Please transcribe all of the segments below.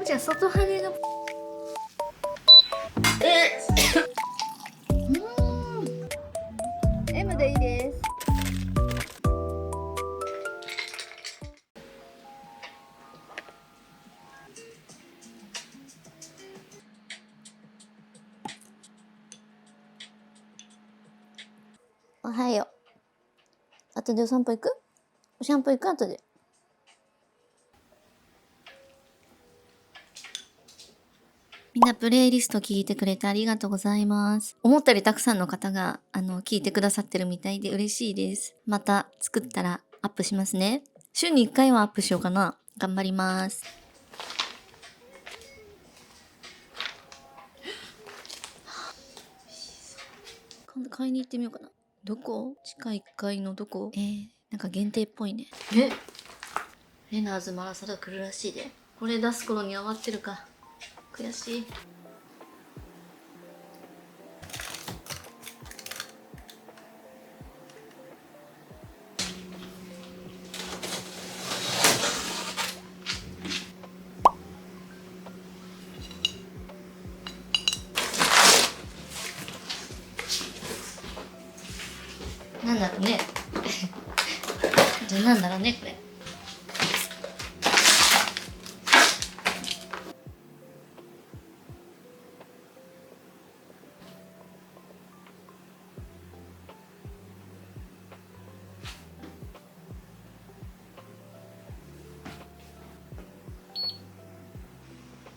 じゃあ外羽がM でいいです。おはよう。後でお散歩行く？お散歩行く？後で。みんなプレイリスト聞いてくれてありがとうございます。思ったよりたくさんの方が聞いてくださってるみたいで嬉しいです。また作ったらアップしますね。週に1回はアップしようかな。頑張ります。今度買いに行ってみようかな。どこ？地下1階のどこ？なんか限定っぽいね。レナーズマラサダ来るらしいで。これ出す頃には終わってるか。悔しい。なんだろうね。じゃあなんだろうね、これ。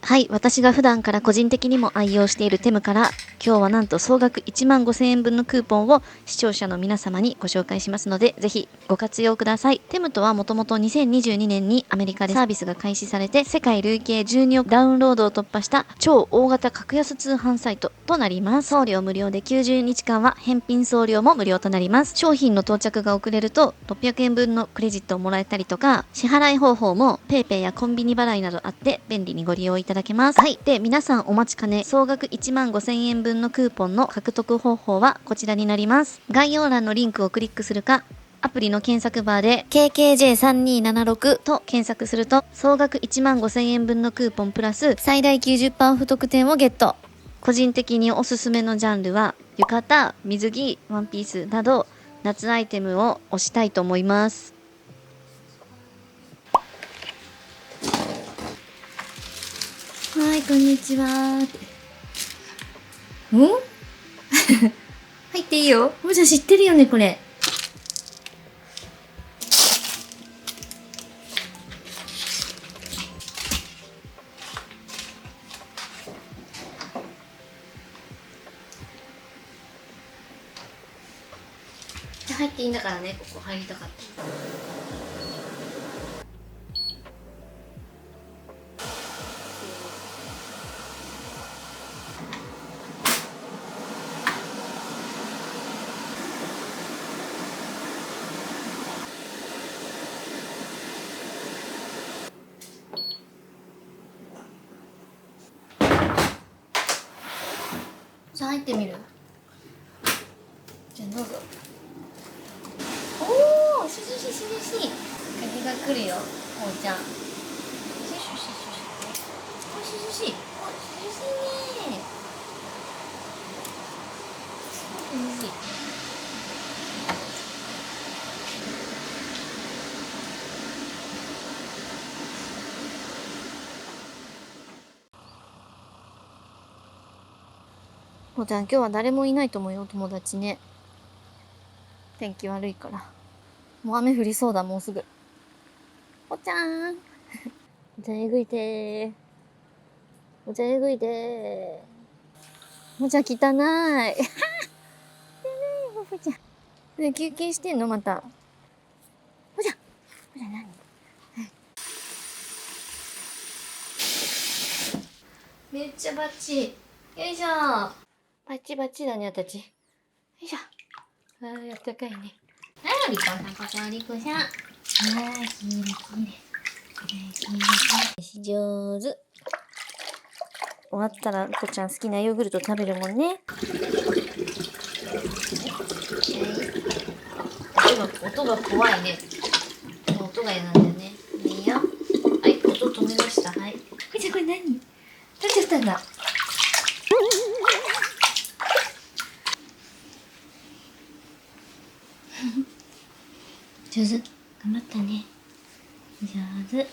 はい、私が普段から個人的にも愛用しているテムから、今日はなんと総額15,000円分のクーポンを視聴者の皆様にご紹介しますので、ぜひご活用ください。テムとはもともと2022年にアメリカでサービスが開始されて、世界累計12億ダウンロードを突破した超大型格安通販サイトとなります。送料無料で90日間は返品送料も無料となります。商品の到着が遅れると600円分のクレジットをもらえたりとか、支払い方法も PayPay やコンビニ払いなどあって便利にご利用いただけます。はい。で、皆さんお待ちかね、総額15,000円分のクーポンの獲得方法はこちらになります。概要欄のリンクをクリックするか、アプリの検索バーで KKJ3276 と検索すると、総額15,000円分のクーポンプラス最大 90% オフ特典をゲット。個人的におすすめのジャンルは、浴衣、水着、ワンピースなど、夏アイテムを推したいと思います。はい、こんにちは。入っていいよ。もじゃ知ってるよね、これ。入っていいんだからね、ここ入りたかった。じゃあ入ってみる。じゃあどうぞ。おお、しししししし。風が来るよ、おうちゃん。ししししし。おししし。おしししね。おいしい。おうちゃん、今日は誰もいないと思うよ、友達ね。天気悪いから。もう雨降りそうだ、もうすぐ。おちゃーん。おちゃんえぐいてー。おちゃんえぐいてー。おちゃん汚い。汚いよ、おちゃん。ね、休憩してんのまた。おちゃん。おちゃん何？めっちゃバッチ。よいしょ。バッチバッチだね、あたち。よいしょ。あー、やったかいね。はい、お利口さん、ここお利口さん。はい、きれいきれい。上手。終わったら、こちゃん好きなヨーグルト食べるもんね。音が怖いね。音が嫌なんだよね。何？取っちゃったんだ。上手。頑張ったね。上手。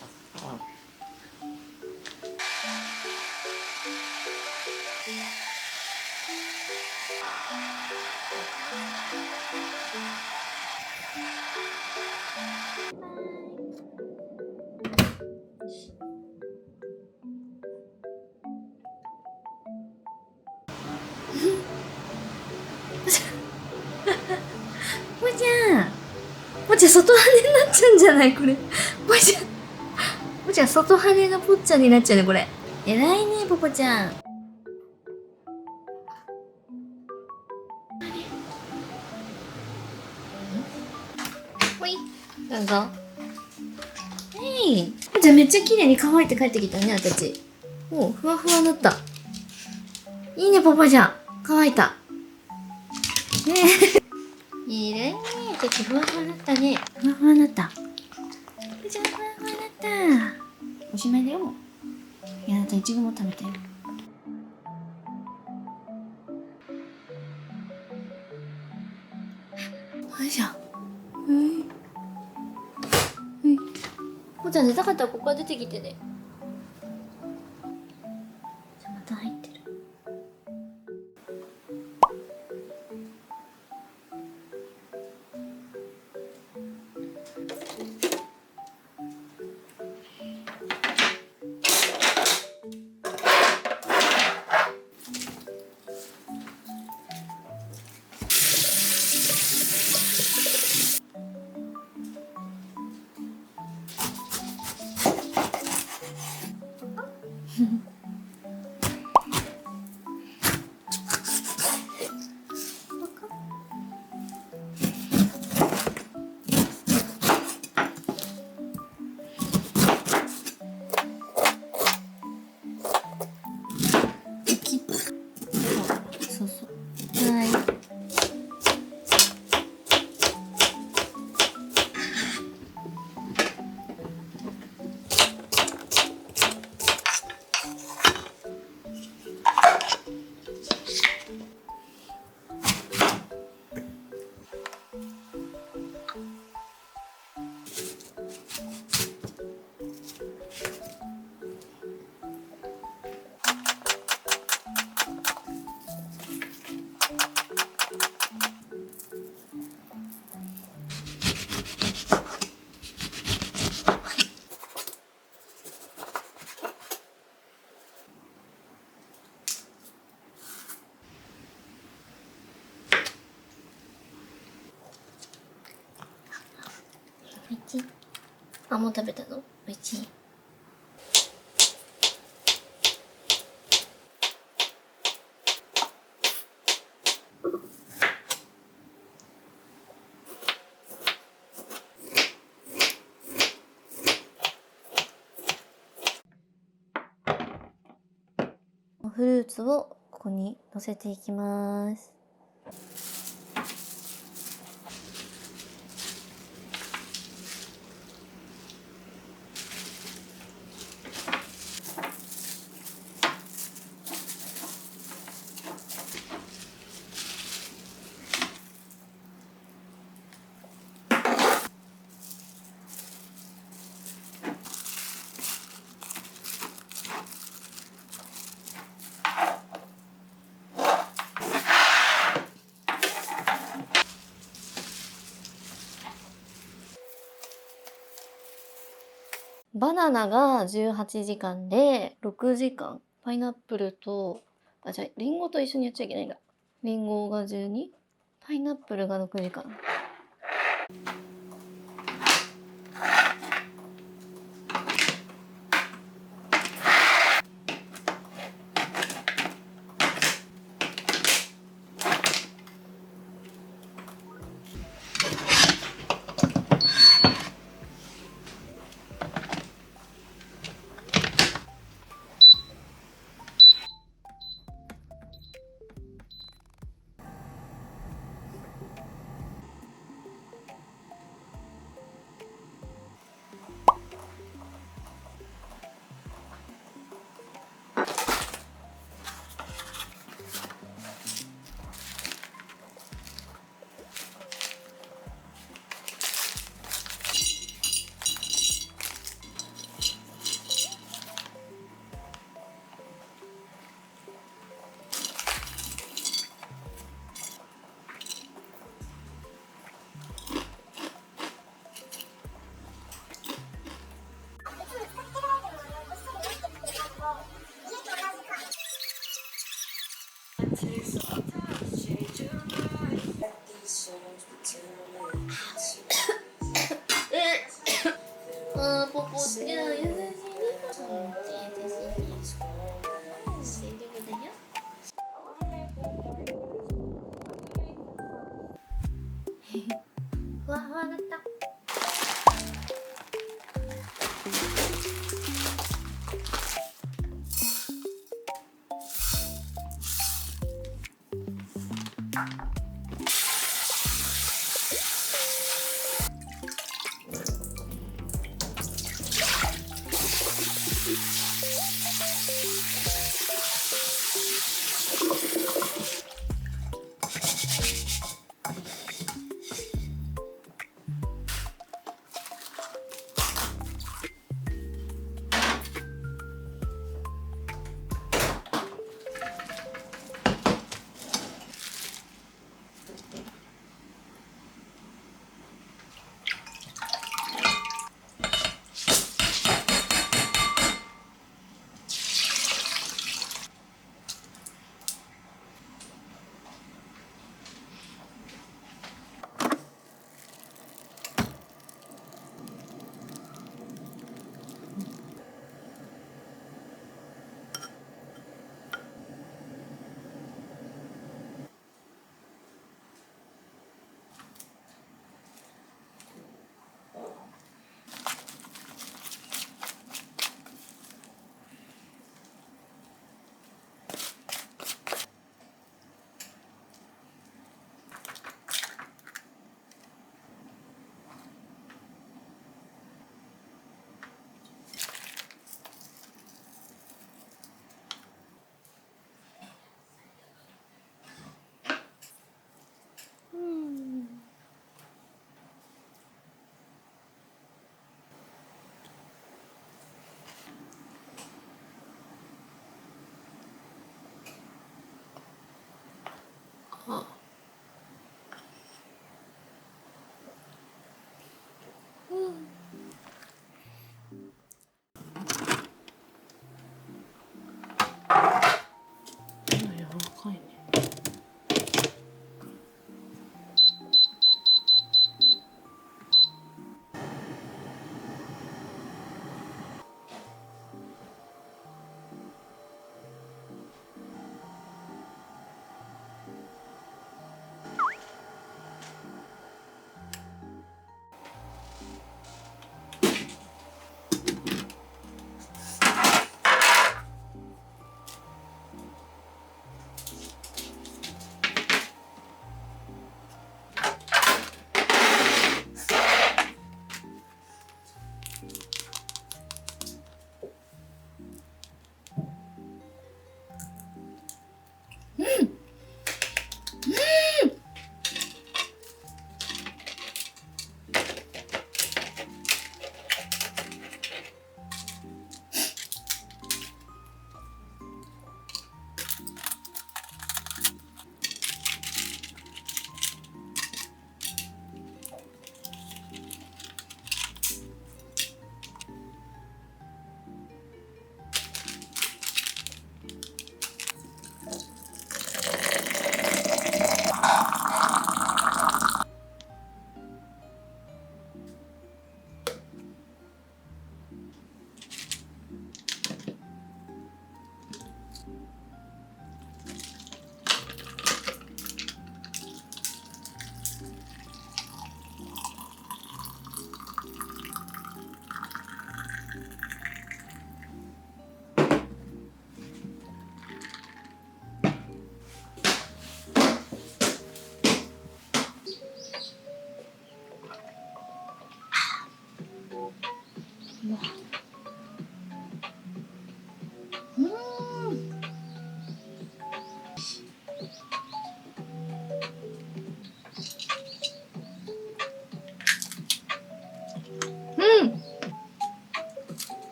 ぽちゃん、ぽちゃん外羽になっちゃうんじゃないこれ。ぽちゃん、ぽちゃん外羽がぽっちゃんになっちゃうねこれ。えらいねぽぽちゃん。ほい、どうぞ。えい、ぽちゃんめっちゃ綺麗に乾いて帰ってきたね、あたち。おう、ふわふわになった。いいねぽぽちゃん、乾いた。ねえ。いいね。あたちふわふわになったね。ふわふわになった。ぽちゃんふわふわになった。おしまいだよ。いや、あなたいちごも食べてよ。よいしょ。ぽちゃん寝たかったらここから出てきてね。また入ってる。そうそう。はい。おいしい。あ、もう食べたの？おいしい。フルーツをここに乗せていきます。バナナが18時間で6時間。パイナップルと、あ、じゃあリンゴと一緒にやっちゃいけないんだ。リンゴが12、パイナップルが6時間。あー、ポポちゃん、優しいね。優しいね。大丈夫だよ。ふわふわだった。柔らかいね。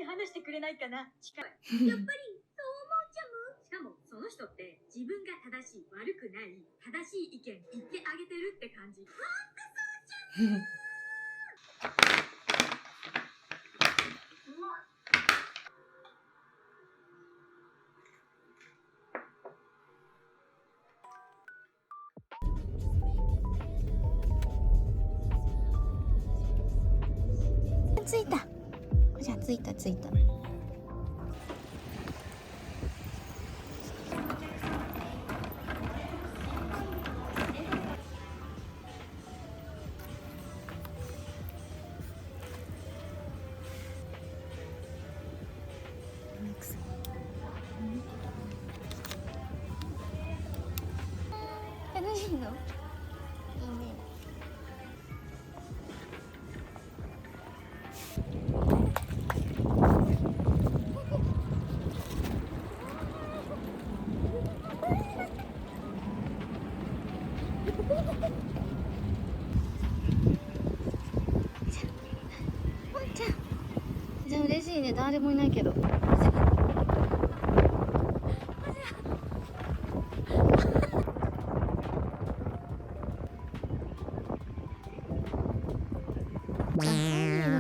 て話してくれないかな。やっぱりそう思っちゃう。しかもその人って自分が正しい、悪くない、正しい意見言ってあげてるって感じ。着いた。じゃあ着いた着いた。楽しいの？いいね。じゃあ嬉しいね。誰もいないけど。だ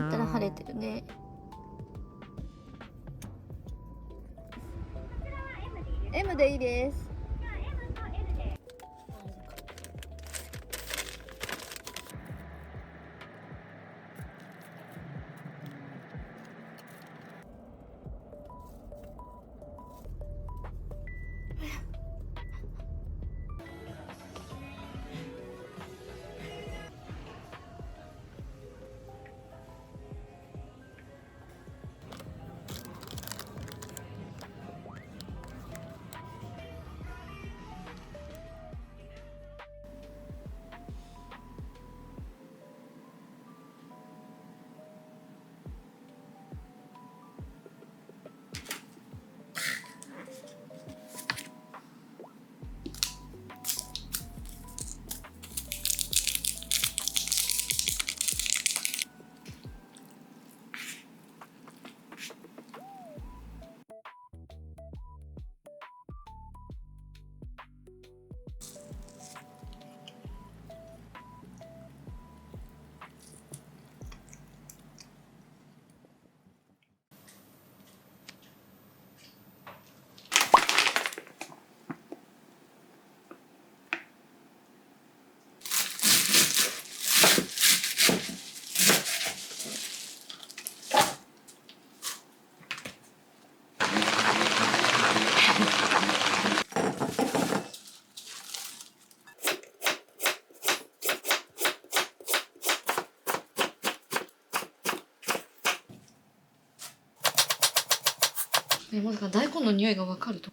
ったら晴れてるね。M でいいです。まさか大根の匂いがわかると。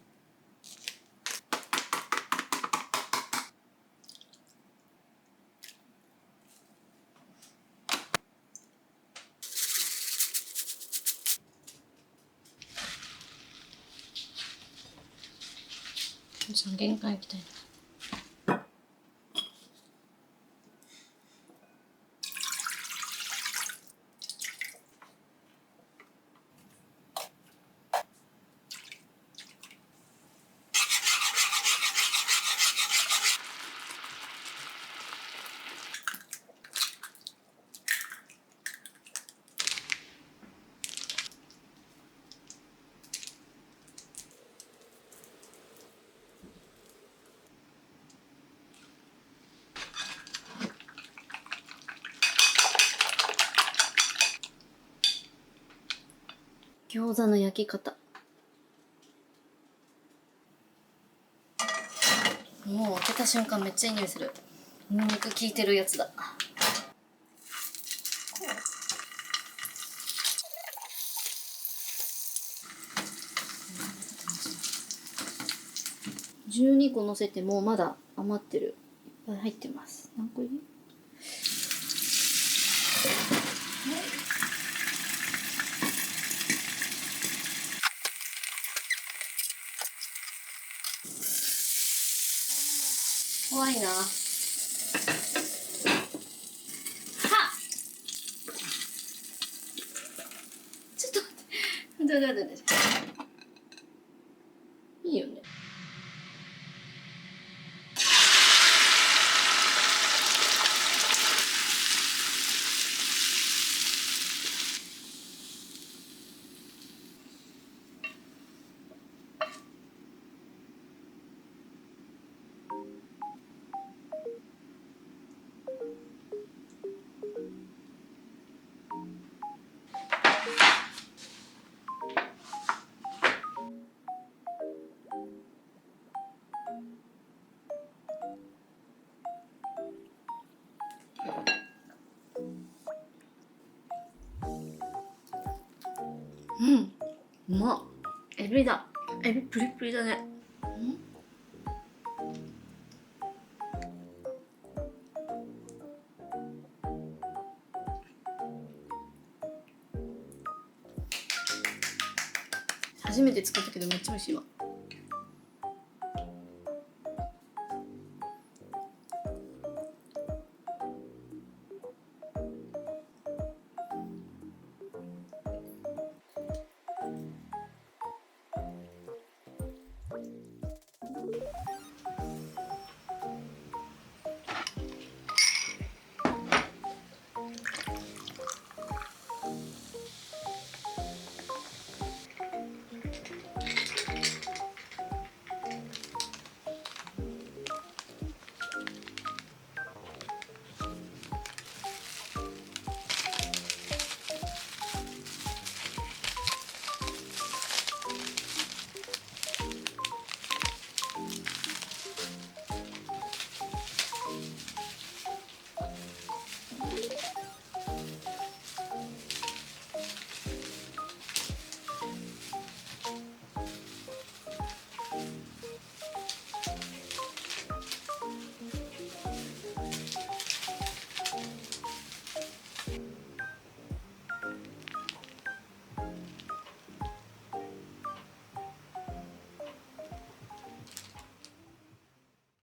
じゃあ玄関行きたいな。餃子の焼き方。もう開けた瞬間めっちゃいい匂いする。ニンニク効いてるやつだ。12個乗せてもまだ余ってる。いっぱい入ってます。何個入り？怖いな。はっ！ちょっと待って。いいよね。うん、うまっ。エビだ。エビプリプリだね。初めて作ったけどめっちゃ美味しいわ。